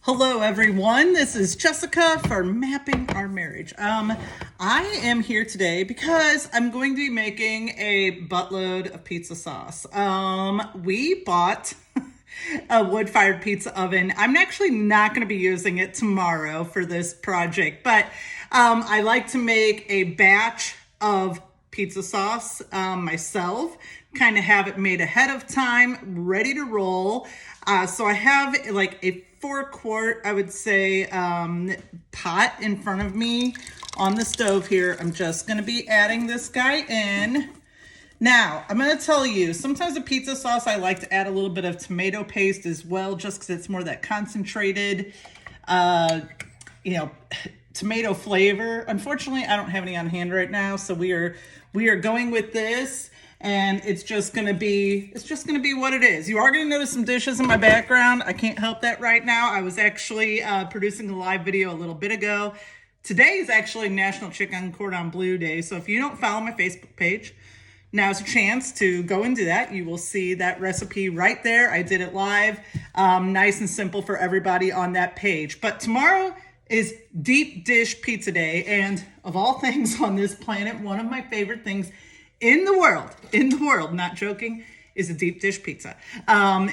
Hello everyone, this is Jessica for Mapping Our Marriage. I am here today because I'm going to be making a buttload of pizza sauce. We bought a wood-fired pizza oven. I'm actually not going to be using it tomorrow for this project, but I like to make a batch of pizza sauce myself, kind of have it made ahead of time, ready to roll. So I have like a 4-quart, I would say, pot in front of me on the stove here. I'm just going to be adding this guy in. Now, I'm going to tell you, sometimes the pizza sauce, I like to add a little bit of tomato paste as well, just because it's more that concentrated, tomato flavor. Unfortunately, I don't have any on hand right now, so we are going with this. And it's just gonna be what it is. You are gonna notice some dishes in my background. I can't help that right now. I was actually producing a live video a little bit ago. Today is actually National Chicken Cordon Bleu Day. So if you don't follow my Facebook page, now's a chance to go and do that. You will see that recipe right there. I did it live, nice and simple for everybody on that page. But tomorrow is deep dish pizza day. And of all things on this planet, one of my favorite things in the world, not joking, is a deep dish pizza.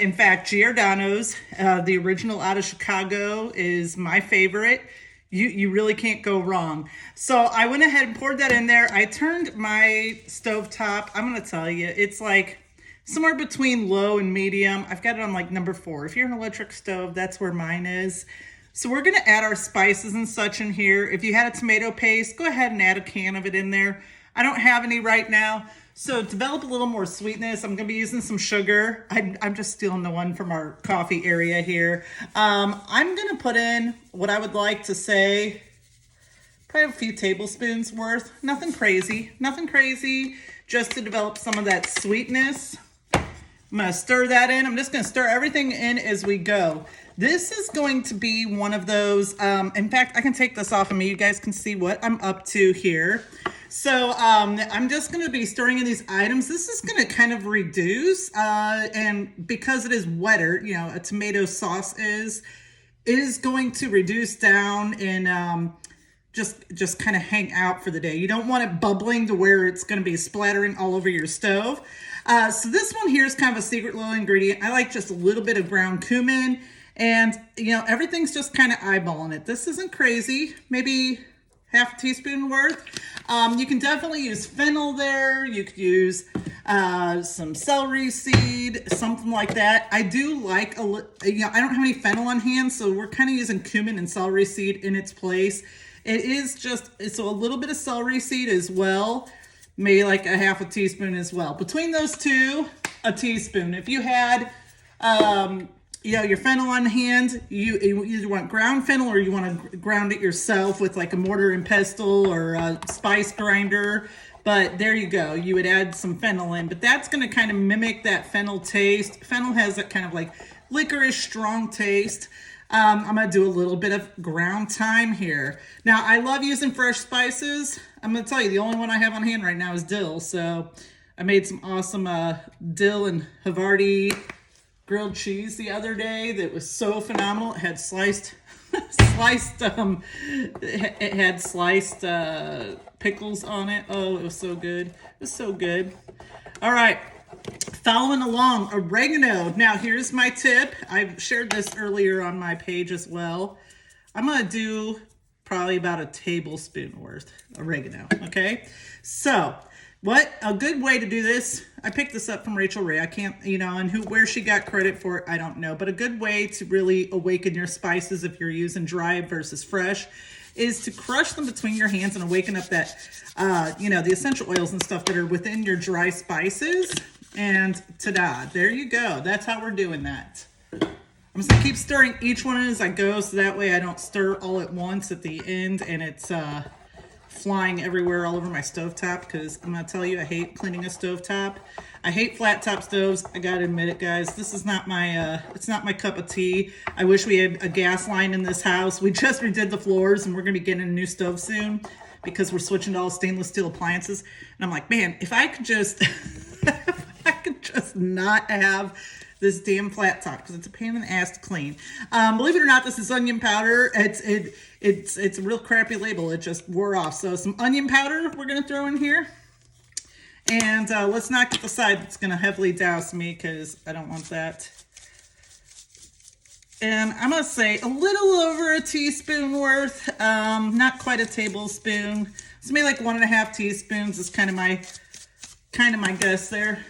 In fact, Giordano's, the original out of Chicago, is my favorite. You really can't go wrong. So I went ahead and poured that in there. I turned my stovetop, I'm gonna tell you, it's like somewhere between low and medium. I've got it on like number 4. If you're an electric stove, that's where mine is. So we're gonna add our spices and such in here. If you had a tomato paste, go ahead and add a can of it in there. I don't have any right now. So to develop a little more sweetness, I'm gonna be using some sugar. I'm just stealing the one from our coffee area here. I'm gonna put in what I would like to say, probably a few tablespoons worth. Nothing crazy, just to develop some of that sweetness. I'm gonna stir that in. I'm just gonna stir everything in as we go. This is going to be one of those, in fact, I can take this off of me. You guys can see what I'm up to here. So I'm just going to be stirring in these items. This is going to kind of reduce, and because it is wetter, a tomato sauce is going to reduce down and just kind of hang out for the day. You don't want it bubbling to where it's going to be splattering all over your stove. So this one here is kind of a secret little ingredient. I like just a little bit of ground cumin, and everything's just kind of eyeballing it. This isn't crazy, maybe half a teaspoon worth. You can definitely use fennel there. You could use some celery seed, something like that. I do like I don't have any fennel on hand, so we're kind of using cumin and celery seed in its place. It is so a little bit of celery seed as well, maybe like a half a teaspoon as well. Between those two, a teaspoon. If you had your fennel on hand, you either want ground fennel or you want to ground it yourself with like a mortar and pestle or a spice grinder. But there you go. You would add some fennel in, but that's going to kind of mimic that fennel taste. Fennel has that kind of like licorice strong taste. I'm going to do a little bit of ground thyme here. Now, I love using fresh spices. I'm going to tell you, the only one I have on hand right now is dill. So I made some awesome dill and Havarti grilled cheese the other day that was so phenomenal. It had sliced pickles on it. Oh, it was so good. All right, following along, oregano. Now here's my tip. I've shared this earlier on my page as well. I'm gonna do probably about a tablespoon worth oregano. Okay, so what a good way to do this. I picked this up from Rachel Ray. I can't, and where she got credit for it, I don't know. But a good way to really awaken your spices if you're using dry versus fresh is to crush them between your hands and awaken up that, the essential oils and stuff that are within your dry spices. And ta-da, there you go. That's how we're doing that. I'm just gonna keep stirring each one as I go, so that way I don't stir all at once at the end and it's flying everywhere all over my stovetop, because I'm gonna tell you, I hate cleaning a stovetop. I hate flat top stoves. I gotta admit it, guys. This is not my it's not my cup of tea. I wish we had a gas line in this house. We just redid the floors and we're gonna be getting a new stove soon because we're switching to all stainless steel appliances. And I'm like, man, if I could just if I could just not have this damn flat top because it's a pain in the ass to clean. Believe it or not, this is onion powder. It's a real crappy label. It just wore off. So some onion powder we're gonna throw in here. And let's not get the side that's gonna heavily douse me because I don't want that. And I'm gonna say a little over a teaspoon worth, not quite a tablespoon. So maybe like 1.5 teaspoons is kind of my guess there.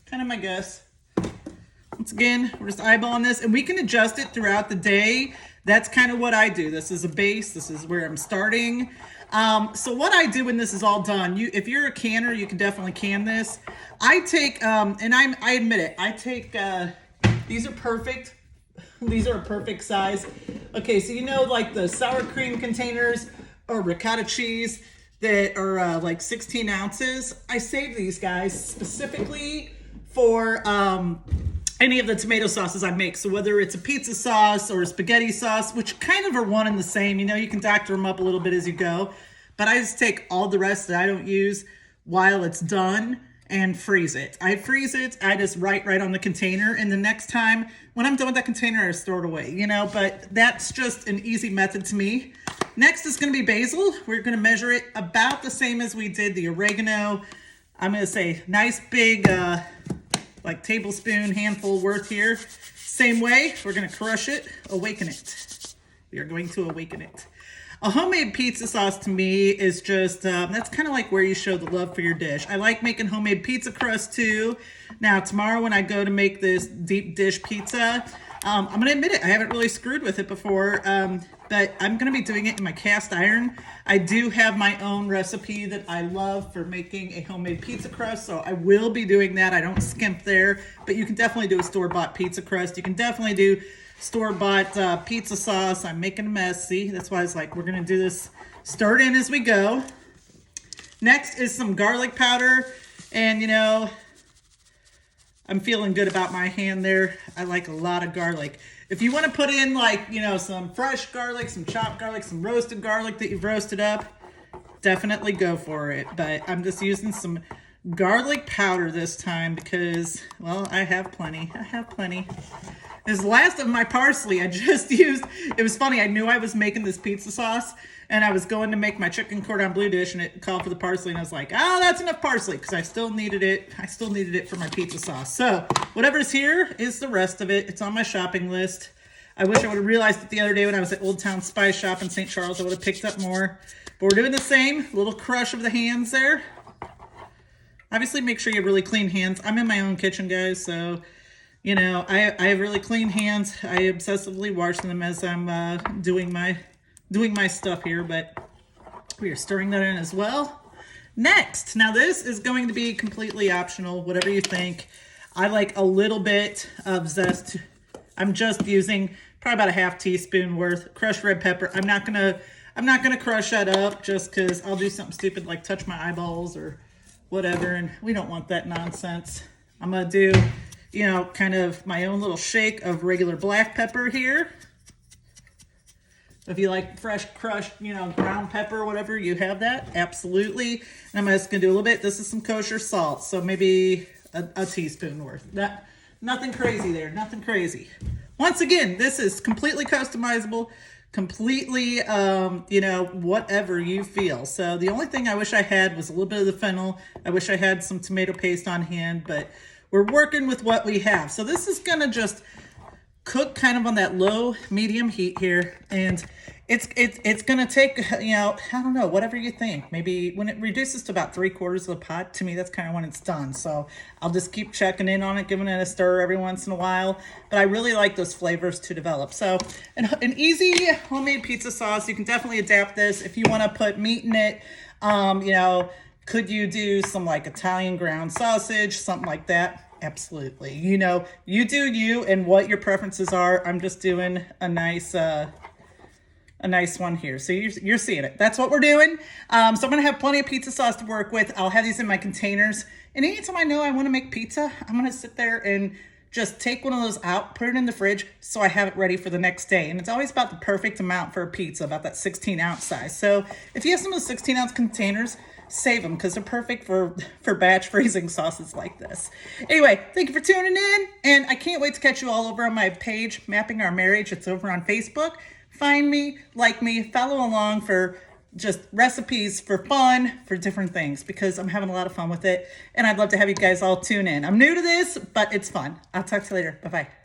Kind of my guess. Once again, we're just eyeballing this, and we can adjust it throughout the day. That's kind of what I do. This is a base. This is where I'm starting. So what I do when this is all done, if you're a canner, you can definitely can this. I take, and I admit it, I take, these are perfect. These are a perfect size. Okay, so you know, like the sour cream containers or ricotta cheese that are like 16 ounces. I save these guys specifically for any of the tomato sauces I make. So whether it's a pizza sauce or a spaghetti sauce, which kind of are one and the same, you know, you can doctor them up a little bit as you go. But I just take all the rest that I don't use while it's done and freeze it. I freeze it, I just write right on the container, and the next time when I'm done with that container, I just throw it away, you know, but that's just an easy method to me. Next is gonna be basil. We're gonna measure it about the same as we did the oregano. I'm gonna say nice big, like tablespoon handful worth here. Same way, we're gonna crush it, awaken it. We are going to awaken it. A homemade pizza sauce to me is just, that's kind of like where you show the love for your dish. I like making homemade pizza crust too. Now tomorrow when I go to make this deep dish pizza, I'm gonna admit it, I haven't really screwed with it before, but I'm gonna be doing it in my cast iron. I do have my own recipe that I love for making a homemade pizza crust, so I will be doing that. I don't skimp there, but you can definitely do a store-bought pizza crust. You can definitely do store-bought pizza sauce. I'm making a mess. See, that's why it's like we're gonna do this, stir it in as we go. Next is some garlic powder, and you know, I'm feeling good about my hand there. I like a lot of garlic. If you want to put in like, you know, some fresh garlic, some chopped garlic, some roasted garlic that you've roasted up, definitely go for it. But I'm just using some garlic powder this time because, well, I have plenty. I have plenty. This last of my parsley I just used. It was funny. I knew I was making this pizza sauce and I was going to make my chicken cordon bleu dish and it called for the parsley and I was like, oh, that's enough parsley because I still needed it. I still needed it for my pizza sauce. So whatever's here is the rest of it. It's on my shopping list. I wish I would have realized it the other day when I was at Old Town Spice Shop in St. Charles. I would have picked up more. But we're doing the same. Little crush of the hands there. Obviously make sure you have really clean hands. I'm in my own kitchen, guys, so you know, I have really clean hands. I obsessively wash them as I'm doing my stuff here, but we are stirring that in as well. Next, now this is going to be completely optional, whatever you think. I like a little bit of zest. I'm just using probably about a ½ teaspoon worth crushed red pepper. I'm not gonna crush that up just because I'll do something stupid like touch my eyeballs or whatever, and we don't want that nonsense. I'm gonna do, you know, kind of my own little shake of regular black pepper here. If you like fresh crushed, you know, ground pepper or whatever, you have that, absolutely. And I'm just gonna do a little bit. This is some kosher salt, so maybe a teaspoon worth. Nothing crazy there, nothing crazy. Once again, this is completely customizable, completely, you know, whatever you feel. So the only thing I wish I had was a little bit of the fennel. I wish I had some tomato paste on hand, but we're working with what we have. So this is gonna just cook kind of on that low medium heat here, and it's gonna take, you know, I don't know, whatever you think. Maybe when it reduces to about 3/4 of the pot, to me that's kind of when it's done. So I'll just keep checking in on it, giving it a stir every once in a while. But I really like those flavors to develop. So an easy homemade pizza sauce. You can definitely adapt this if you want to put meat in it. You know, could you do some like Italian ground sausage, something like that? Absolutely. You know, you do you and what your preferences are. I'm just doing a nice one here. So you're seeing it. That's what we're doing. So I'm going to have plenty of pizza sauce to work with. I'll have these in my containers. And anytime I know I want to make pizza, I'm going to sit there and just take one of those out, put it in the fridge so I have it ready for the next day. And it's always about the perfect amount for a pizza, about that 16-ounce size. So if you have some of those 16-ounce containers, save them because they're perfect for batch freezing sauces like this. Anyway, thank you for tuning in, and I can't wait to catch you all over on my page, Mapping Our Marriage. It's over on Facebook. Find me, like me, follow along for just recipes for fun, for different things, because I'm having a lot of fun with it, and I'd love to have you guys all tune in. I'm new to this, but it's fun. I'll talk to you later. Bye-bye.